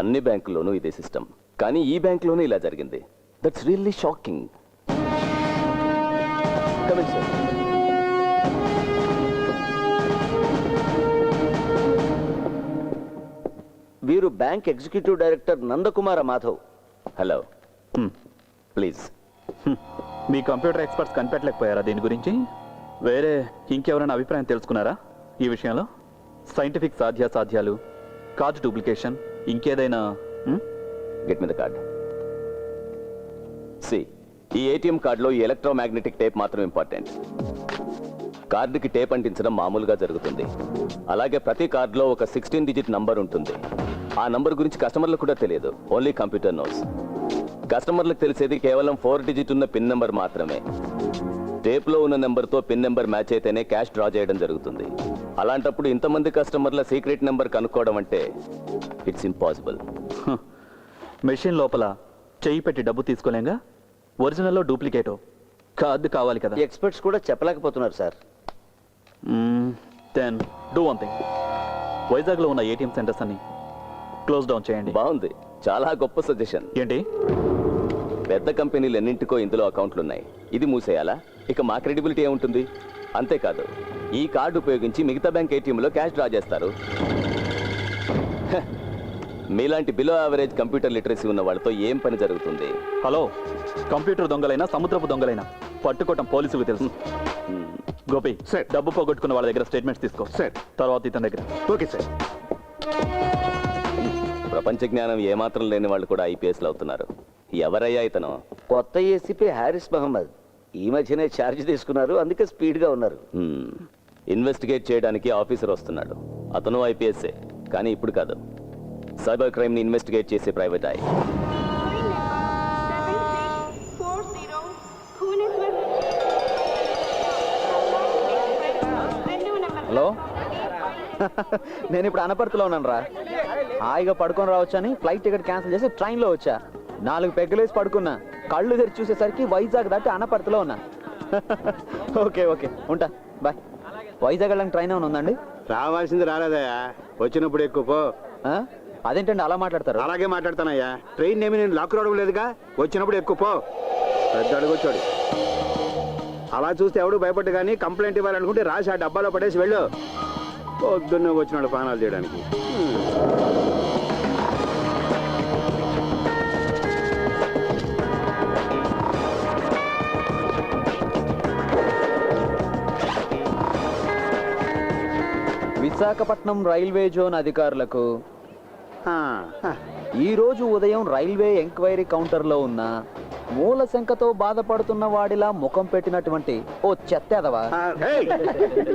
అన్ని బ్యాంకుల్లోనూ ఇదే సిస్టమ్, కానీ ఈ బ్యాంకులోనే ఇలా జరిగింది. That's really shocking. వీరు bank executive director Nandakumara Madhav. Hello, please. మీ కంప్యూటర్ ఎక్స్పర్ట్స్ కనిపెట్టలేకపోయారా దీని గురించి? వేరే ఇంకెవరైనా అభిప్రాయం తెలుసుకున్నారా ఈ విషయంలో? సైంటిఫిక్ సాధ్యాసాధ్యాలు, కార్డు డూప్లికేషన్, ఇంకేదైనా? Get me the card. See, ఈ ఏటీఎం కార్డులో ఈ ఎలక్ట్రోమాగ్నెటిక్ టేప్ మాత్రం ఇంపార్టెంట్. కార్డుకి టేప్ అంటించడం మామూలుగా జరుగుతుంది. అలాగే ప్రతి కార్డులో ఒక 16 డిజిట్ నంబర్ ఉంటుంది. ఆ నంబర్ గురించి కస్టమర్లకు కూడా తెలియదు, ఓన్లీ కంప్యూటర్ నోస్. కస్టమర్లకు తెలిసేది కేవలం 4 డిజిట్ ఉన్న పిన్ నెంబర్ మాత్రమే. టేప్లో ఉన్న నెంబర్తో పిన్ నెంబర్ మ్యాచ్ అయితేనే క్యాష్ డ్రా చేయడం జరుగుతుంది. అలాంటప్పుడు ఇంతమంది కస్టమర్ల సీక్రెట్ నెంబర్ కనుక్కోవడం అంటే ఇట్స్ ఇంపాసిబుల్. మెషిన్ లోపల చెయ్యి పెట్టి డబ్బు తీసుకోలేంగా, ఒరిజినల్లో డూప్లికేటో కార్డు కావాలి కదా. ఎక్స్పర్ట్స్ కూడా చెప్పలేకపోతున్నారు sir. Then do one thing, వైజాగ్లో ఉన్న ఏటీఎం సెంటర్స్ అన్ని క్లోజ్ డౌన్ చేయండి. బాగుంది, చాలా గొప్ప సజెషన్. ఏంటి? పెద్ద కంపెనీలు ఎన్నింటికో ఇందులో అకౌంట్లు ఉన్నాయి. ఇది మూసేయాలా? ఇక మా క్రెడిబిలిటీ ఏముంటుంది? అంతేకాదు, ఈ కార్డు ఉపయోగించి మిగతా బ్యాంక్ ఏటీఎంలో క్యాష్ డ్రా చేస్తారు. మీలాంటి బిలో యావరేజ్ కంప్యూటర్ లిటరసీ ఉన్న వాళ్ళతో ఏం పని జరుగుతుంది? హలో, కంప్యూటర్ దొంగలైనా సముద్రపు దొంగలైనా పట్టుకోవటం పోలీసులకు తెలుసు. గోపి, సార్. డబ్బు పోగొట్టుకున్న వాళ్ళ దగ్గర స్టేట్మెంట్స్ తీసుకో సార్. తర్వాత ఇతని దగ్గర. Okay sir. ప్రపంచ జ్ఞానం ఏమాత్రం లేని వాళ్ళు కూడా ఐపీఎస్లు అవుతున్నారు. ఎవరయ్యా ఇతను? కొత్త ఏసీపీ హారిస్ మహమ్మద్. ఈ మధ్యనే ఛార్జ్ తీసుకున్నారు, అందుకే స్పీడ్గా ఉన్నారు. ఇన్వెస్టిగేట్ చేయడానికి ఆఫీసర్ వస్తున్నాడు. అతను ఐపీఎస్ఏ, కానీ ఇప్పుడు కాదు. సైబర్ క్రైమ్ ని ఇన్వెస్టిగేట్ చేసే ప్రైవేట్ ఐ. హలో, నేను ఇప్పుడు అనపర్తిలో ఉన్నాను రా. హాయిగా పడుకొని రావచ్చని ఫ్లైట్ టికెట్ క్యాన్సిల్ చేసి ట్రైన్లో వచ్చా. 4 పెగ్గలేసి పడుకున్నా. కళ్ళు తెరిచి చూసేసరికి వైజాగ్ దాటి అనపర్తిలో ఉన్నా. ఓకే ఓకే, ఉంటా, బాయ్. వైజాగ్ వెళ్ళడానికి ట్రైన్ ఏమైనా ఉందండి? రావాల్సింది రాలేదయ్యా, వచ్చినప్పుడు ఎక్కువ పో. అదేంటండి అలా మాట్లాడతారు? అలాగే మాట్లాడతానయ్యా. ట్రైన్ ఏమి నేను లాక్ రావడం లేదుగా, వచ్చినప్పుడు ఎక్కువ పో. పెద్ద అడుగొచ్చాడు. అలా చూస్తే ఎవడు భయపడ్డు, కానీ కంప్లైంట్ ఇవ్వాలనుకుంటే రాసి ఆ డబ్బాలో పడేసి వెళ్ళు. పొద్దున్నే వచ్చినాడు పానాలు చేయడానికి. విశాఖపట్నం రైల్వే జోన్ అధికారులకు ఈ రోజు ఉదయం రైల్వే ఎంక్వైరీ కౌంటర్లో ఉన్న మూల శంకతో బాధపడుతున్న వాడిలా ముఖం పెట్టినటువంటి ఓ చెత్తెదవా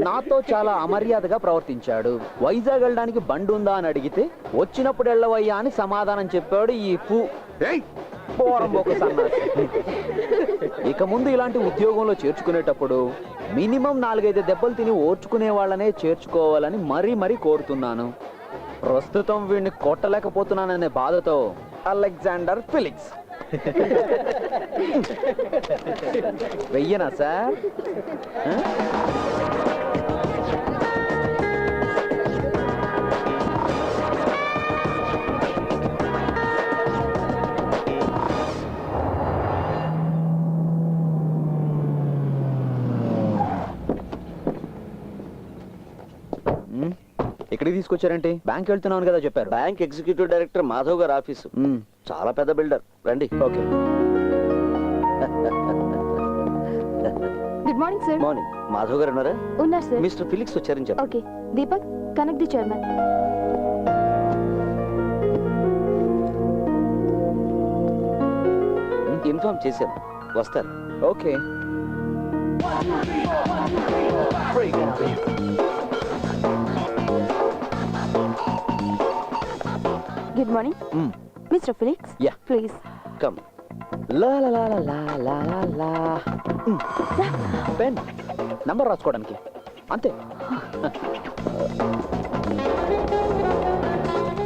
నాతో చాలా అమర్యాదగా ప్రవర్తించాడు. వైజాగ్ వెళ్ళడానికి బండి ఉందా అని అడిగితే వచ్చినప్పుడు వెళ్ళవయ్యా అని సమాధానం చెప్పాడు ఈ ఇక ముందు ఇలాంటి ఉద్యోగంలో చేర్చుకునేటప్పుడు మినిమం 4-5 దెబ్బలు తిని ఓర్చుకునే వాళ్ళనే చేర్చుకోవాలని మరీ కోరుతున్నాను. ప్రస్తుతం వీడిని కొట్టలేకపోతున్నాననే బాధతో అలెగ్జాండర్ ఫిలిక్స్. వెయ్యనా సార్? ఎక్కడికి తీసుకొచ్చారంటే? బ్యాంక్ వెళ్తున్నాను కదా చెప్పారు. బ్యాంక్ ఎగ్జిక్యూటివ్ డైరెక్టర్ మాధవ్ గారు ఆఫీసు. చాలా పెద్ద బిల్డర్. రండి. Okay. Good morning sir. Morning. Madhav garu ఉన్నారా? ఉన్నారు సార్. మిస్టర్ ఫిలిక్స్ వచ్చారని చెప్పండి. Okay. Deepak, connect the chairman. Inform చేశాను, వస్తారు. Okay. Good morning mister Felix. Yeah, please come. లా లా లా లా లా లా లా. పెన్ నంబర్ రాసుకోవడానికి అంతే.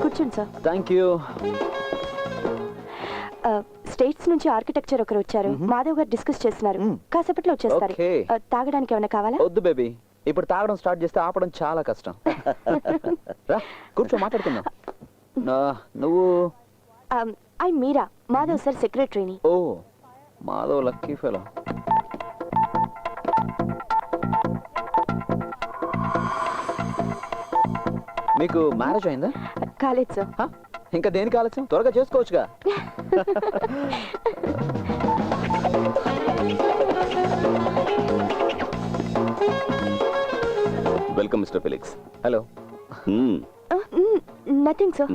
కూర్చోండి సార్. Thank you. స్టేట్స్ నుంచి ఆర్కిటెక్చర్ ఒకరు వచ్చారు. మాధవ్ గారు డిస్కస్ చేస్తున్నారు. కాసేపట్లో వచ్చేస్తారు. తాగడానికి ఏమైనా కావాలా? వద్దు బేబీ, ఇప్పుడు తాగడం స్టార్ట్ చేస్తే ఆపడం చాలా కష్టం. రా కూర్చో, మాట్లాడుకుందాం. నువ్వు ఐ మీరా మాధవ్ సార్ సెక్రటరీని. ఓ మాధవ్ లక్కీ ఫెలో. మీకు మ్యారేజ్ అయిందా? కాలేదు సార్. హ? ఇంకా దేనికి ఆలస్యం, త్వరగా చేసుకోవచ్చుగా. Welcome mister Felix. Hello. Nothing sir.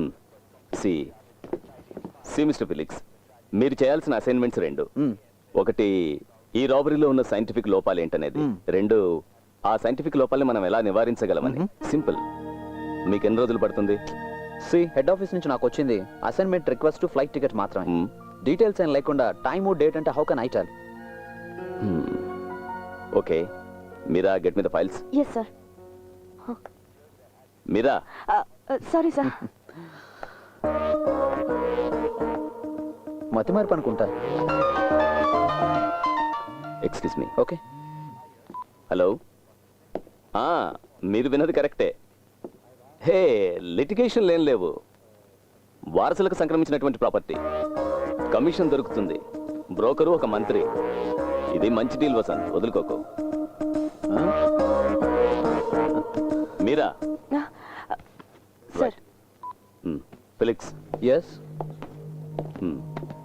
See mister Felix, మీరు చేయాల్సిన అసైన్మెంట్స్ రెండు. ఒకటి ఈ రాబరీలో ఉన్న సైంటిఫిక్ లోపాలు ఏంటనేది, రెండు ఆ సైంటిఫిక్ లోపాలని మనం ఎలా నివారించగలమని. సింపుల్. మీకు ఎన్ని రోజులు పడుతుంది? హెడ్ ఆఫీస్ నుంచి నాకు వచ్చింది అసైన్మెంట్ రిక్వెస్ట్ ఫ్లైట్ టికెట్ మాత్రమే. డీటెయిల్స్ ఏం లేకుండా టైము డేట్ అంటే how can I tell? Okay, Meera get me the files. Yes sir. Meera, sorry sir. మతి మార్పు అనుకుంటా. Excuse me. ఓకే. హలో. మీరు విన్నది కరెక్టే. హే, లిటిగేషన్ లేని లేవు. వారసులకు సంక్రమించినటువంటి ప్రాపర్టీ. కమిషన్ దొరుకుతుంది. బ్రోకరు ఒక మంత్రి. ఇది మంచి డీల్ వసంత్, వదులుకోకు. మీరా సార్. ఫిలిక్స్. ఎస్.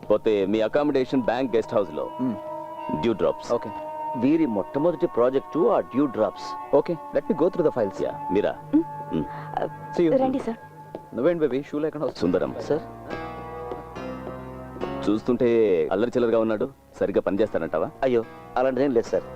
పోతే మీ అకామిడేషన్ బ్యాంక్ గెస్ట్ హౌస్ లో డ్యూ డ్రాప్స్. ఓకే. వీరి మొట్టమొదటి ప్రాజెక్టు ఆ dew drops. Okay, let me go through the files. Yeah, Meera. See you. రండి సార్. నువ్వేంటి బేబీ షూ లేకుండా వస్తుంది? సుందరం సార్, చూస్తుంటే అల్లరి చిల్లరగా ఉన్నాడు. సరిగ్గా పనిచేస్తానంటావా? అయ్యో అలాంటిదేం లేదు సార్.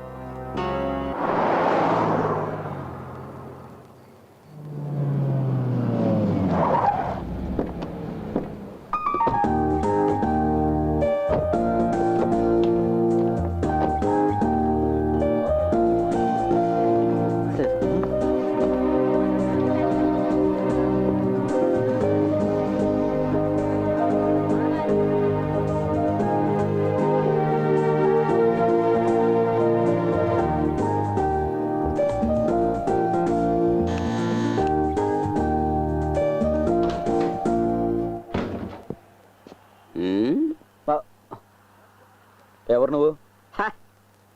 ఎవరు నువ్వు?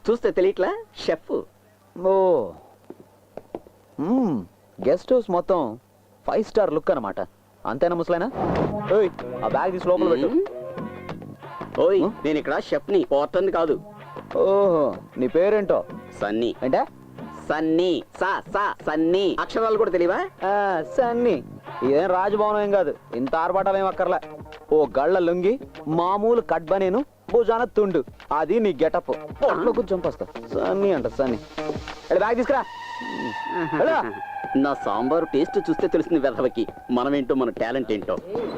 చూస్తే తెలియట్లా, షెఫ్. ఓ గెస్ట్ హౌస్ మొత్తం 5 స్టార్ లుక్ అన్నమాట. అంతేనా ముసలైనా? ఓయ్, ఆ బ్యాగ్ తీసి లోపల పెట్టు. ఓయ్, నేను ఇక్కడ షెఫ్ ని, పోర్టర్ని కాదు. ఓహో, నీ పేరేంటో? సన్నీ. అంటే సన్నీ. సన్నీ. అక్షరాలు కూడా తెలియవా? సన్నీ. ఇదేం రాజభవనం ఏం కాదు, ఇంత ఆర్భాటాలు ఏం అక్కర్లే. ఓ గళ్ళ లుంగి, మామూలు కట్ బనేను, భుజాన తుండు, అది నీ గెటప్. పొట్లో కూర్చొని చంపేస్తా. సన్నీ అంట సన్నీ. బ్యాగ్ తీసుకురా. నా సాంబారు టేస్ట్ చూస్తే తెలుస్తుంది వెధవకి మనమేంటో, మన టాలెంట్ ఏంటో.